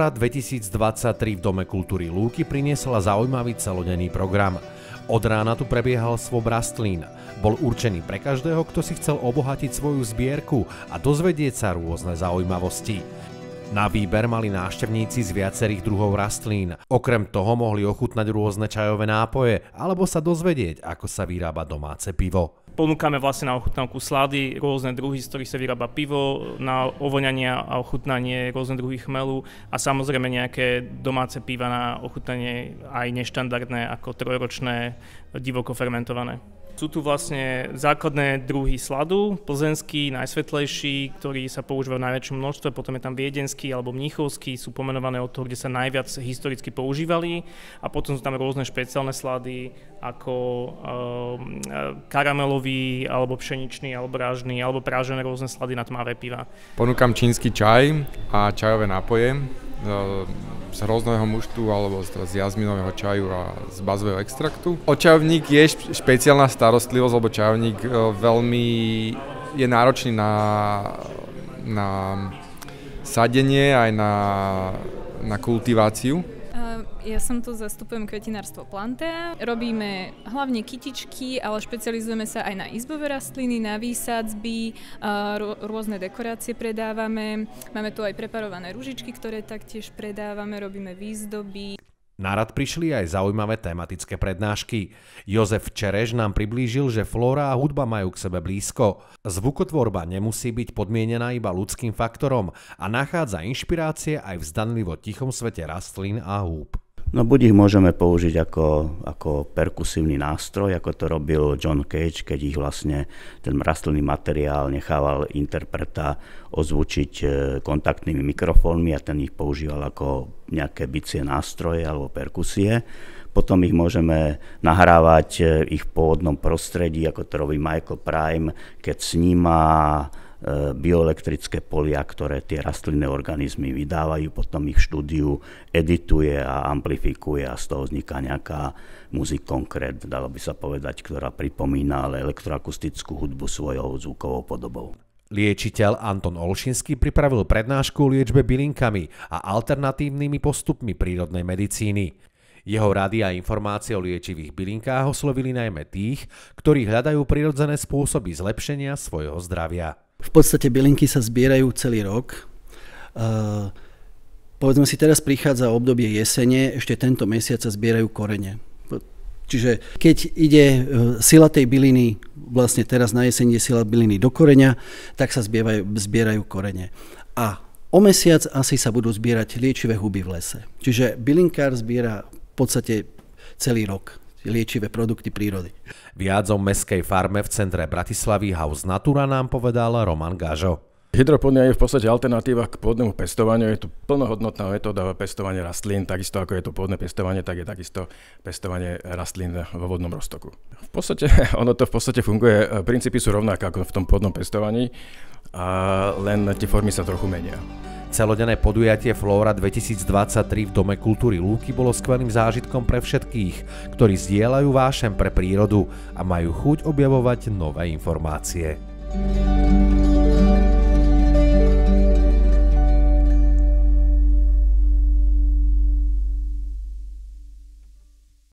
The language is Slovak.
Flóra 2023 v Dome kultúry Lúky priniesla zaujímavý celodenný program. Od rána tu prebiehal svob rastlín. Bol určený pre každého, kto si chcel obohatiť svoju zbierku a dozvedieť sa rôzne zaujímavosti. Na výber mali návštevníci z viacerých druhov rastlín. Okrem toho mohli ochutnať rôzne čajové nápoje alebo sa dozvedieť, ako sa vyrába domáce pivo. Ponúkame vlastne na ochutnávku slady, rôzne druhy, z ktorých sa vyrába pivo, na ovoňanie a ochutnanie rôzne druhy chmelu a samozrejme nejaké domáce piva na ochutnanie aj neštandardné ako trojročné divoko fermentované. Sú tu vlastne základné druhy sladu, plzenský, najsvetlejší, ktorý sa používa v najväčšom množstve, potom je tam viedenský alebo mníchovský, sú pomenované od toho, kde sa najviac historicky používali a potom sú tam rôzne špeciálne slady ako karamelový, alebo pšeničný, alebo rážny, alebo prážené rôzne slady na tmavé piva. Ponúkam čínsky čaj a čajové nápoje z hrozného muštu alebo z jazminového čaju a z bazového extraktu. Čajovník je špeciálna starostlivosť, lebo čajovník veľmi je náročný na sadenie aj na kultiváciu. Ja som tu zastupujem kvetinárstvo Plantea. Robíme hlavne kytičky, ale špecializujeme sa aj na izbové rastliny, na výsadzby, rôzne dekorácie predávame. Máme tu aj preparované ružičky, ktoré taktiež predávame, robíme výzdoby. Na rad prišli aj zaujímavé tematické prednášky. Jozef Čereš nám priblížil, že flóra a hudba majú k sebe blízko. Zvukotvorba nemusí byť podmienená iba ľudským faktorom a nachádza inšpirácie aj v zdanlivo tichom svete rastlín a húb. No buď ich môžeme použiť ako perkusívny nástroj, ako to robil John Cage, keď ich vlastne ten rastlinný materiál nechával interpreta ozvučiť kontaktnými mikrofónmi a ten ich používal ako nejaké bicie nástroje alebo perkusie. Potom ich môžeme nahrávať ich v pôvodnom prostredí, ako to robí Michael Prime, keď sníma bioelektrické polia, ktoré tie rastlinné organizmy vydávajú, potom ich v štúdiu edituje a amplifikuje a z toho vzniká nejaká muzik konkrét, dalo by sa povedať, ktorá pripomína elektroakustickú hudbu svojou zvukovou podobou. Liečiteľ Anton Olšinský pripravil prednášku o liečbe bylinkami a alternatívnymi postupmi prírodnej medicíny. Jeho rady a informácie o liečivých bylinkách oslovili najmä tých, ktorí hľadajú prirodzené spôsoby zlepšenia svojho zdravia. V podstate bylinky sa zbierajú celý rok. Povedzme si, teraz prichádza obdobie jesene, ešte tento mesiac sa zbierajú korene. Čiže keď ide sila tej byliny, vlastne teraz na jeseň je sila byliny do koreňa, tak sa zbierajú korene. A o mesiac asi sa budú zbierať liečivé huby v lese. Čiže bylinkár zbiera v podstate celý rok liečivé produkty prírody. Viac o mestskej farme v centre Bratislavy House Natura nám povedal Roman Gažo. Hydroponia je v podstate alternatíva k pôdnemu pestovaniu. Je to plnohodnotná metóda pestovania rastlín, takisto ako je to pôdne pestovanie, tak je takisto pestovanie rastlín vo vodnom roztoku. V podstate ono to v podstate funguje, princípy sú rovnaké ako v tom pôdnom pestovaní, a len tie formy sa trochu menia. Celodenné podujatie Flóra 2023 v Dome kultúry Lúky bolo skvelým zážitkom pre všetkých, ktorí zdieľajú vášeň pre prírodu a majú chuť objavovať nové informácie.